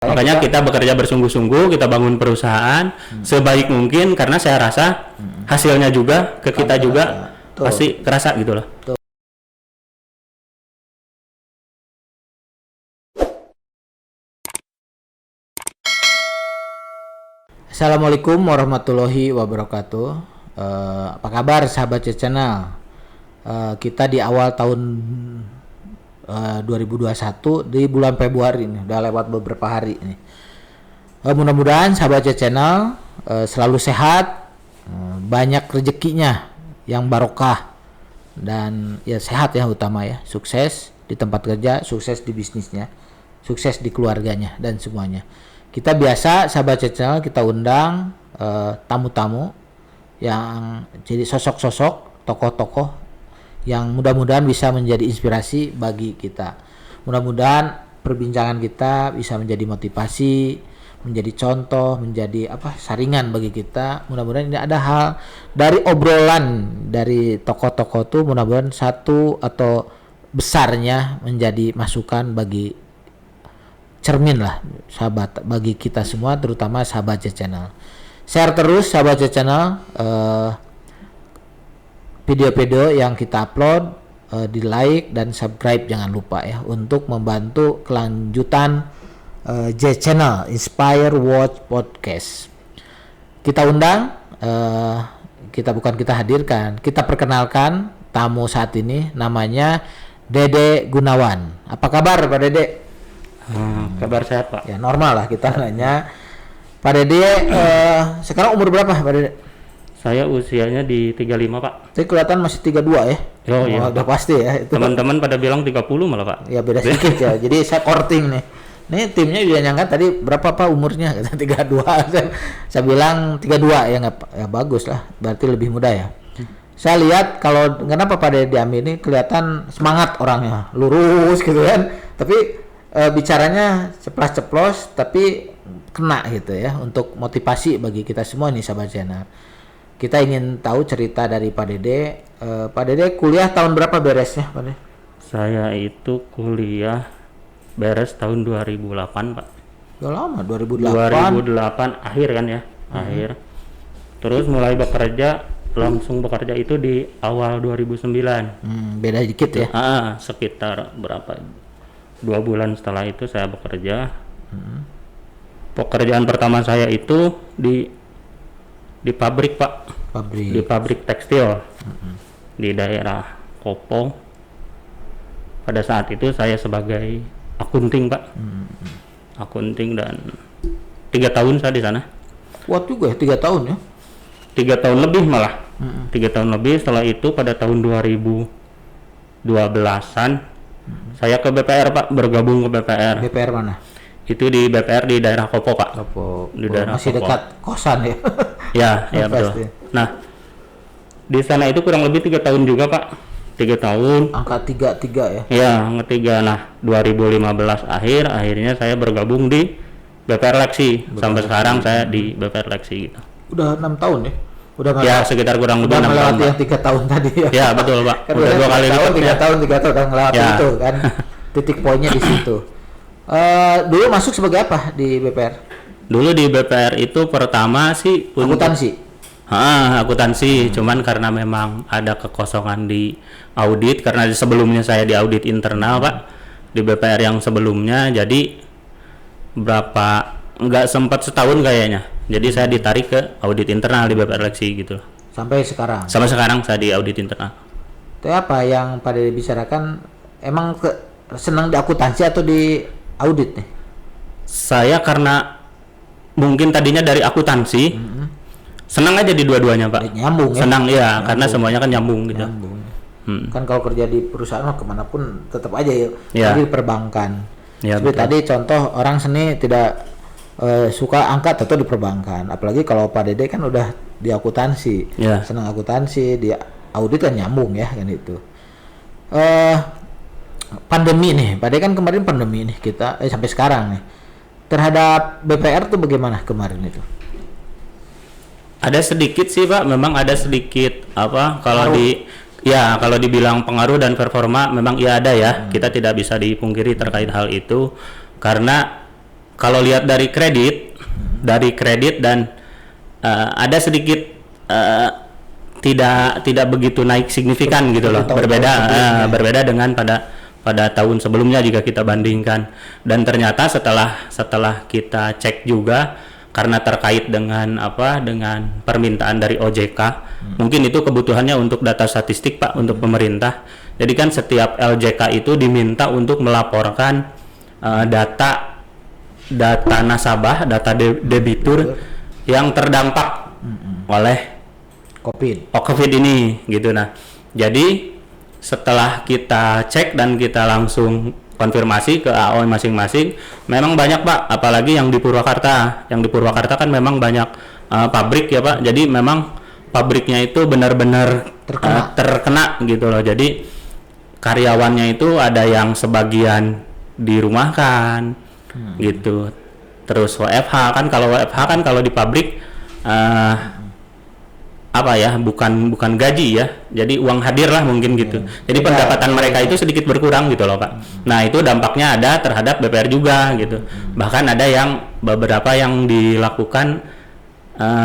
Makanya kita bekerja bersungguh-sungguh, kita bangun perusahaan sebaik mungkin karena saya rasa hasilnya juga ke kita juga pasti kerasa gitu loh. Assalamualaikum warahmatullahi wabarakatuh. Apa kabar sahabat channel? Kita di awal tahun 2021 di bulan Februari ini, udah lewat beberapa hari ini. Mudah-mudahan sahabat channel selalu sehat, banyak rezekinya yang barokah dan ya sehat ya utama ya, sukses di tempat kerja, sukses di bisnisnya, sukses di keluarganya dan semuanya. Kita biasa sahabat channel kita undang tamu-tamu yang jadi sosok-sosok, tokoh-tokoh yang mudah-mudahan bisa menjadi inspirasi bagi kita. Mudah-mudahan perbincangan kita bisa menjadi motivasi, menjadi contoh, menjadi saringan bagi kita. Mudah-mudahan ini ada hal dari obrolan dari tokoh-tokoh tuh, mudah-mudahan satu atau besarnya menjadi masukan bagi cermin lah sahabat bagi kita semua, terutama sahabat channel. Share terus sahabat channel video-video yang kita upload, di like dan subscribe jangan lupa ya untuk membantu kelanjutan J Channel Inspire Watch Podcast. Kita undang, kita hadirkan, kita perkenalkan tamu saat ini, namanya Dede Gunawan. Apa kabar Pak Dede? Kabar sehat Pak. Ya normal lah kita nanya. Pak Dede sekarang umur berapa Pak Dede? Saya usianya di 35 Pak. Tapi kelihatan masih 32 ya? Oh iya. Udah pasti ya itu. Teman-teman pada bilang 30 malah Pak. Ya beda sedikit ya. Jadi saya korting nih. Nih timnya juga nyangka tadi berapa Pak umurnya? Kata 32. Saya bilang 32 ya, nggak ya, bagus lah. Berarti lebih muda ya. Saya lihat kalau kenapa Pak Dede Ami ini kelihatan semangat orangnya, lurus gitu kan. Tapi bicaranya ceplas-ceplos tapi kena gitu ya, untuk motivasi bagi kita semua nih sahabat channel. Kita ingin tahu cerita dari Pak Dede. Pak Dede kuliah tahun berapa beresnya Pak Dede? Saya itu kuliah beres tahun 2008 Pak. Udah lama, 2008 akhir kan ya, akhir. Terus mulai bekerja, langsung bekerja itu di awal 2009. Beda dikit ya. Sekitar berapa, 2 bulan setelah itu saya bekerja. Pekerjaan pertama saya itu di pabrik Pak, di pabrik tekstil di daerah Kopo. Pada saat itu saya sebagai akunting Pak, akunting, dan 3 tahun saya di sana. Kuat juga ya 3 tahun ya? 3 tahun lebih malah. 3 tahun lebih. Setelah itu pada tahun 2012an saya ke BPR Pak, bergabung ke BPR. BPR mana? Itu di BPR di daerah Kopo Pak. Kopo. Di daerah masih Kopo. Dekat kosan ya? Ya betul. Nah, di sana itu kurang lebih 3 tahun juga Pak. 3 tahun. Angka 33 ya? Ya, angka 3. Nah, 2015 akhirnya saya bergabung di BPR Leksi. Sampai sekarang saya di BPR Leksi gitu. Udah 6 tahun ya? Udah ya sekitar kurang lebih 6 tahun. Melewati yang 3 tahun tadi ya? Ya betul Pak. Kan udah 2 kali lipat. 3 tahun udah melewati ya. itu kan. Titik poinnya di situ. Dulu masuk sebagai apa di BPR? Dulu di BPR itu pertama sih akuntansi. Akuntansi. Cuman karena memang ada kekosongan di audit, karena sebelumnya saya di audit internal Pak, di BPR yang sebelumnya, jadi nggak sempat setahun kayaknya. Jadi saya ditarik ke audit internal di BPR Leksi gitu. Sampai sekarang? Sampai sekarang saya di audit internal. Itu apa yang Pak Dede bicarakan? Emang senang di akuntansi atau di audit nih? Saya karena mungkin tadinya dari akuntansi, senang aja di dua-duanya Pak. Nyambung ya? Senang ya, karena semuanya kan nyambung gitu. Kan kalau kerja di perusahaan kemanapun tetap aja ya. Di perbankan. Ya, seperti tadi contoh orang seni tidak suka angkat atau di perbankan. Apalagi kalau Pak Dede kan udah di akuntansi. Senang akuntansi, di audit kan nyambung ya kan itu. Pandemi nih, Pak Dede kan kemarin pandemi nih kita sampai sekarang nih. Terhadap BPR tuh bagaimana kemarin itu? Ada sedikit sih Pak, memang ada sedikit kalau dibilang pengaruh dan performa memang iya ada ya. Kita tidak bisa dipungkiri terkait hal itu, karena kalau lihat dari kredit dan ada sedikit tidak begitu naik signifikan gitu loh, berbeda dengan pada tahun sebelumnya jika kita bandingkan. Dan ternyata setelah kita cek juga, karena terkait dengan dengan permintaan dari OJK, mungkin itu kebutuhannya untuk data statistik Pak, untuk pemerintah. Jadi kan setiap LJK itu diminta untuk melaporkan data nasabah, data debitur yang terdampak oleh COVID ini gitu. Nah, jadi setelah kita cek dan kita langsung konfirmasi ke AO masing-masing, memang banyak Pak, apalagi yang di Purwakarta. Yang di Purwakarta kan memang banyak pabrik ya Pak. Jadi memang pabriknya itu benar-benar terkena gitu loh. Jadi karyawannya itu ada yang sebagian dirumahkan gitu. Terus WFH kan, kalau di pabrik bukan gaji ya, jadi uang hadir lah mungkin gitu. Jadi pendapatan mereka itu sedikit berkurang gitu loh Pak. Nah itu dampaknya ada terhadap BPR juga gitu. Bahkan ada beberapa yang dilakukan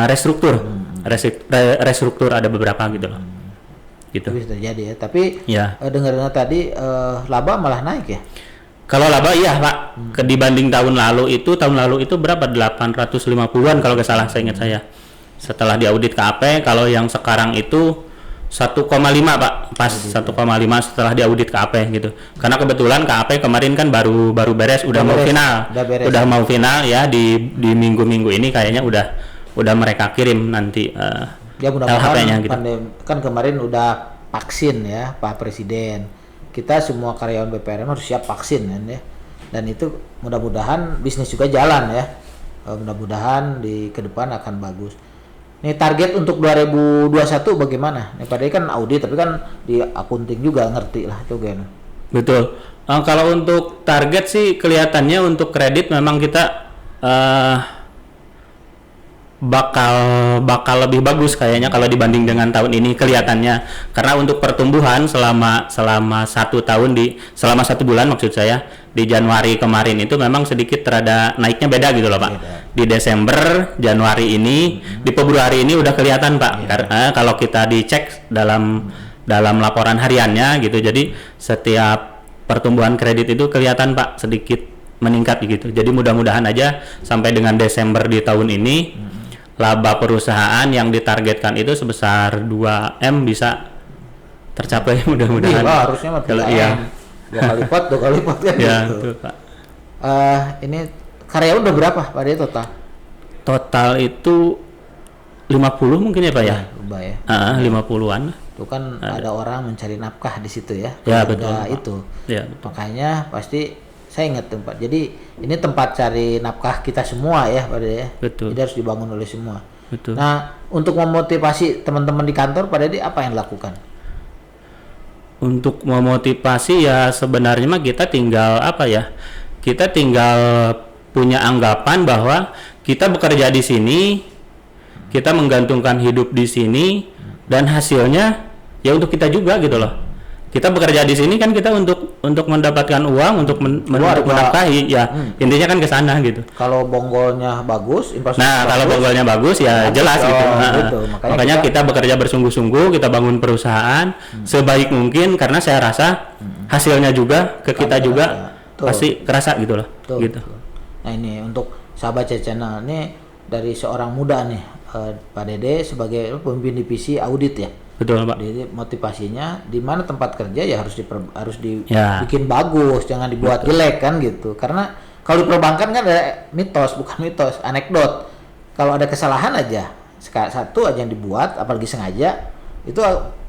restruktur ada beberapa gitu loh. Gitu. Bisa terjadi ya. Tapi dengar-dengar tadi laba malah naik ya. Kalau laba iya Pak, dibanding tahun lalu itu berapa? 850-an kalau nggak salah, saya ingat saya. Setelah diaudit KAP, kalau yang sekarang itu 1,5 Pak, pas 1,5 setelah diaudit KAP gitu. Karena kebetulan KAP kemarin kan baru beres, udah mau final ya, di minggu-minggu ini kayaknya udah mereka kirim nanti LHP-nya gitu. Kan kemarin udah vaksin ya Pak Presiden. Kita semua karyawan BPRM harus siap vaksin kan ya. Dan itu mudah-mudahan bisnis juga jalan ya. Mudah-mudahan ke depan akan bagus. Nih target untuk 2021 bagaimana? Nih padahal kan audit tapi kan di akunting juga ngerti lah itu gimana. Betul. Kalau untuk target sih kelihatannya untuk kredit memang kita bakal lebih bagus kayaknya kalau dibanding dengan tahun ini kelihatannya. Karena untuk pertumbuhan selama 1 bulan maksud saya, di Januari kemarin itu memang sedikit terada naiknya beda gitu loh Pak. Di Desember, Januari ini, di Februari ini udah kelihatan Pak. Karena kalau kita dicek dalam laporan hariannya gitu, jadi setiap pertumbuhan kredit itu kelihatan Pak sedikit meningkat gitu. Jadi mudah-mudahan aja sampai dengan Desember di tahun ini laba perusahaan yang ditargetkan itu sebesar 2M bisa tercapai mudah-mudahan. Harusnya mah dua kali lipat kan ya, gitu. Betul, Pak. Ini karyawan udah berapa Pak dia total? Total itu 50 mungkin ya Pak ya? Berubah ya. 50-an. Itu kan ada orang mencari nafkah di situ ya. Ya betul. Itu. Ya, betul. Makanya pasti saya ingat tempat. Jadi ini tempat cari nafkah kita semua ya Pak Dede ya. Betul. Jadi harus dibangun oleh semua. Betul. Nah, untuk memotivasi teman-teman di kantor Pak Dede apa yang dilakukan? Untuk memotivasi ya sebenarnya mah kita tinggal punya anggapan bahwa kita bekerja di sini, kita menggantungkan hidup di sini, dan hasilnya ya untuk kita juga gitu loh. Kita bekerja di sini kan kita untuk mendapatkan uang, untuk menafkahi ya. Intinya kan ke sana gitu. Kalau bonggolnya bagus, kalau bonggolnya bagus ya jelas gitu. Gitu. Makanya kita bekerja bersungguh-sungguh, kita bangun perusahaan sebaik mungkin, karena saya rasa hasilnya juga ke kita juga pasti kerasa gitu loh. Gitu. Nah ini untuk sahabat channel ini dari seorang muda nih Pak Dede sebagai pemimpin divisi audit ya. Betul Pak. Jadi motivasinya di mana tempat kerja ya harus dibikin bagus, jangan dibuat jelek kan gitu. Karena kalau di perbankan kan ada bukan mitos, anekdot. Kalau ada kesalahan aja, satu aja yang dibuat, apalagi sengaja, itu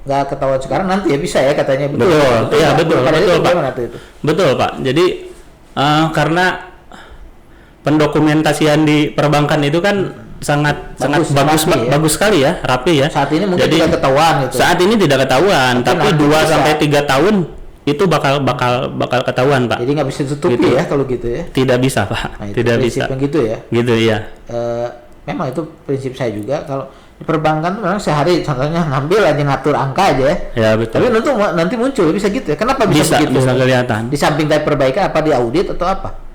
nggak ketahuan sekarang, nanti ya bisa ya katanya. Betul. Iya betul Pak. Betul Pak. Jadi karena pendokumentasian di perbankan itu kan sangat bagus sekali ya, rapi ya. Saat ini mungkin tidak ketahuan gitu. Saat ini tidak ketahuan, tapi 2 sampai 3 tahun itu bakal ketahuan Pak. Jadi nggak bisa ditutupi gitu. Ya kalau gitu ya. Tidak bisa Pak. Nah, tidak bisa. Gitu ya. Gitu ya. Memang itu prinsip saya juga. Kalau di perbankan tuh memang sehari contohnya ngambil aja ngatur angka aja ya. Ya betul. Tapi nanti muncul bisa gitu ya. Kenapa bisa begitu? Bisa kelihatan. Di samping tadi perbaikan apa di audit atau apa?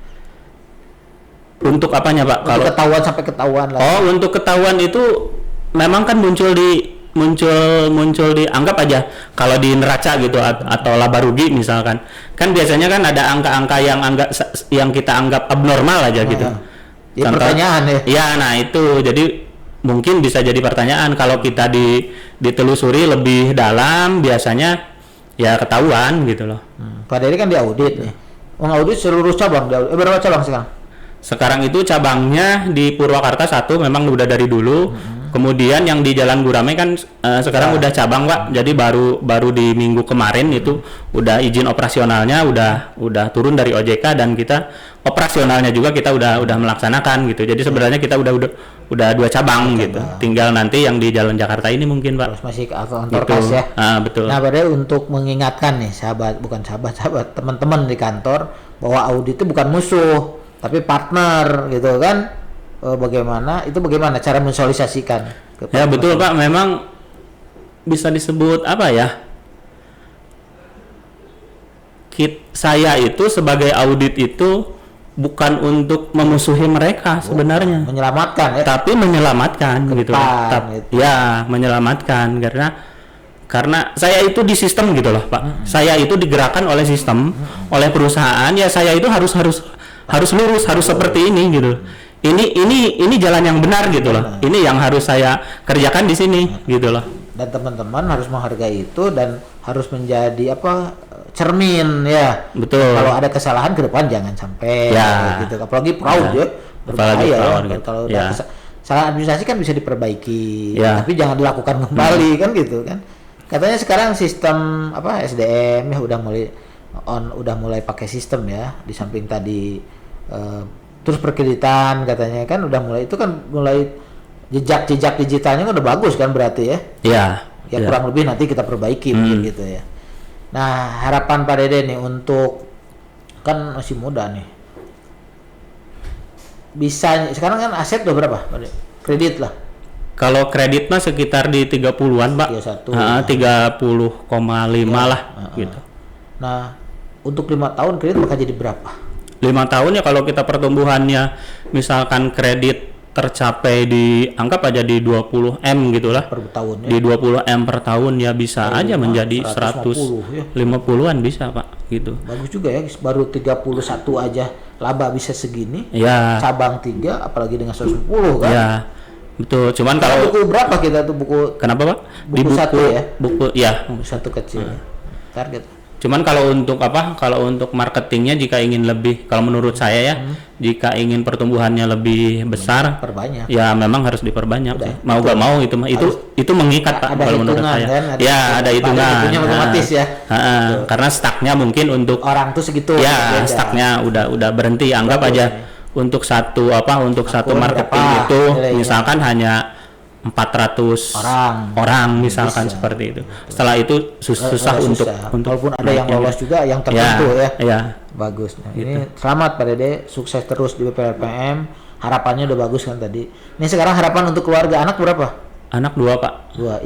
Untuk apanya Pak? Kalau ketahuan sampai ketahuan lah. Oh, untuk ketahuan itu memang kan muncul di anggap aja kalau di neraca gitu atau laba rugi misalkan. Kan biasanya kan ada angka-angka yang kita anggap abnormal aja gitu. Ya, pertanyaan ya. Ya, nah itu jadi mungkin bisa jadi pertanyaan kalau kita ditelusuri lebih dalam biasanya ya ketahuan gitu loh. Pada ini kan diaudit nih. Mengaudit seluruh cabang. Berapa cabang sekarang? Sekarang itu cabangnya di Purwakarta 1 memang udah dari dulu. Kemudian yang di Jalan Gurame kan sekarang udah cabang Pak. Jadi baru di minggu kemarin itu udah izin operasionalnya udah turun dari OJK dan kita operasionalnya juga kita udah melaksanakan gitu. Jadi sebenarnya kita udah 2 cabang gitu. Tinggal nanti yang di Jalan Jakarta ini mungkin Pak. Terus masih ke kantor kas ya. Betul. Nah, padahal untuk mengingatkan nih sahabat teman-teman di kantor bahwa audit itu bukan musuh tapi partner gitu kan. Bagaimana cara mensosialisasikan ya betul Pak, memang bisa disebut apa ya, saya itu sebagai audit itu bukan untuk memusuhi mereka sebenarnya, menyelamatkan ya, tapi menyelamatkan gitu. Ya menyelamatkan karena saya itu di sistem gitu loh Pak. Saya itu digerakkan oleh sistem, oleh perusahaan, ya saya itu harus lurus, harus seperti ini gitu. Ini jalan yang benar gitu loh. Ini yang harus saya kerjakan di sini gitu loh. Dan teman-teman harus menghargai itu dan harus menjadi cermin ya. Betul. Kalau ada kesalahan ke depan jangan sampai gitu. Apalagi fraud ya. Berbahaya ya. Kalau udah kesalahan administrasi kan bisa diperbaiki, tapi jangan dilakukan kembali kan gitu kan. Katanya sekarang sistem SDM ya udah mulai pakai sistem ya, di samping tadi terus perkreditan katanya kan udah mulai jejak digitalnya kan udah bagus kan berarti ya. Ya kurang lebih nanti kita perbaiki mungkin gitu ya. Nah, harapan Pak Dede nih untuk kan masih muda nih. Bisa sekarang kan aset udah berapa? Kredit lah. Kalau kredit mah sekitar di 30-an, Pak. 30,5 lah gitu. Nah, untuk 5 tahun kredit bakal jadi berapa? 5 tahun ya kalau kita pertumbuhannya misalkan kredit tercapai anggap aja di 20 M gitulah per tahun ya. Di 20 M per tahun ya bisa aja menjadi 150-an bisa Pak gitu. Bagus juga ya, baru 31 aja laba bisa segini. Ya. Cabang 3 apalagi dengan 110 kan. Ya. Betul, cuman kalau buku berapa kita tuh buku? Kenapa Pak? Buku satu ya. Buku satu kecil. Target. Cuman kalau untuk marketingnya jika ingin lebih, kalau menurut saya ya, jika ingin pertumbuhannya lebih besar, perbanyak. Ya memang harus diperbanyak sih. Mau gak mau itu mengikat Pak kalau menurut saya. Kan, ada hitungan. Otomatis ya. Karena staknya mungkin untuk orang tuh segitu. Ya, staknya udah berhenti. Anggap aja untuk satu marketing itu misalkan hanya 400 orang misalkan seperti itu. Setelah itu susah untuk walaupun ada yang lolos juga yang tertentu ya. Bagus. Nah, ini selamat Pak Dede, sukses terus di BPLPM. Harapannya udah bagus kan tadi. Ini sekarang harapan untuk keluarga, anak berapa? Anak 2 Pak. 2.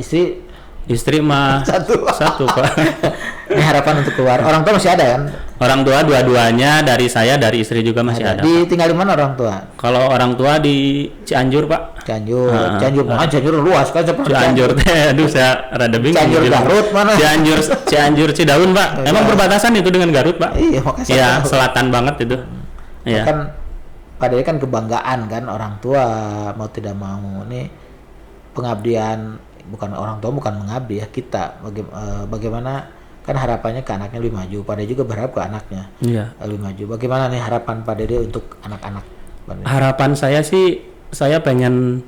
Istri mah satu Pak. Ini harapan untuk keluar. Orang tua masih ada kan? Orang tua dua-duanya dari saya, dari istri juga masih ada. Tinggal di mana orang tua? Kalau orang tua di Cianjur Pak. Cianjur luas kan seperti Cianjur aduh saya rada bingung. Cianjur Garut mana? Cianjur Cidaun Pak. Emang berbatasan itu dengan Garut Pak? Iya, makanya. Iya, selatan banget itu. Iya. Kan padahal kan kebanggaan kan orang tua mau tidak mau. Ini pengabdian orang tua bukan mengabdi ya, kita bagaimana kan harapannya ke anaknya lebih maju. Pak Dede juga berharap ke anaknya lebih maju. Bagaimana nih harapan Pak Dede untuk anak-anak? Harapan saya sih saya pengen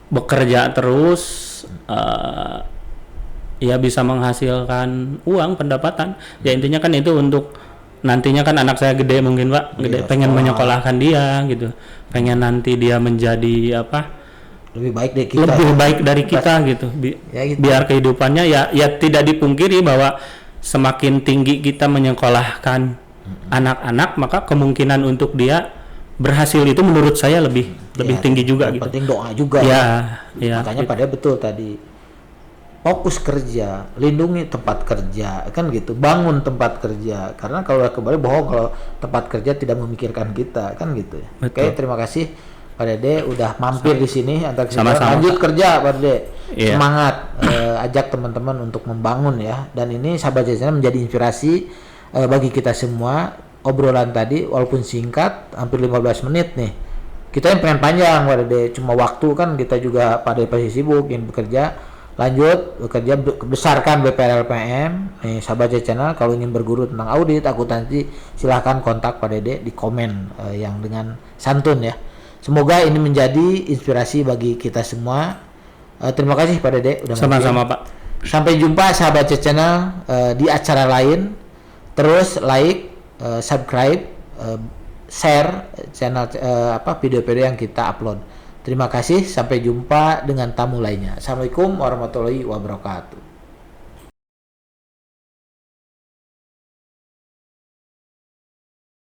bekerja terus ya bisa menghasilkan uang pendapatan. Ya intinya kan itu untuk nantinya kan anak saya gede mungkin Pak, pengen menyekolahkan dia gitu. Pengen nanti dia menjadi lebih baik dari kita gitu. Biar kehidupannya ya tidak dipungkiri bahwa semakin tinggi kita menyekolahkan anak-anak maka kemungkinan untuk dia berhasil itu menurut saya lebih tinggi juga gitu. Penting doa juga ya. Makanya pada betul tadi fokus kerja, lindungi tempat kerja, kan gitu, bangun tempat kerja. Karena kalau kembali bohong kalau tempat kerja tidak memikirkan kita, kan gitu ya. Oke, terima kasih Pak Dede udah mampir di sini antar kita lanjut kerja Pak Dede. Semangat, ajak teman-teman untuk membangun ya. Dan ini sahabat channel menjadi inspirasi bagi kita semua. Obrolan tadi walaupun singkat, hampir 15 menit nih. Kita yang pengen panjang Pak Dede, cuma waktu kan kita juga pada pasti sibuk ingin bekerja. Lanjut bekerja, besarkan BPLPM nih sahabat channel. Kalau ingin berguru tentang audit akuntansi silahkan kontak Pak Dede di komen yang dengan santun ya. Semoga ini menjadi inspirasi bagi kita semua. Terima kasih Pak Dede udah sama-sama Pak. Sampai jumpa sahabat channel di acara lain. Terus like, subscribe, share channel video-video yang kita upload. Terima kasih, sampai jumpa dengan tamu lainnya. Assalamualaikum warahmatullahi wabarakatuh.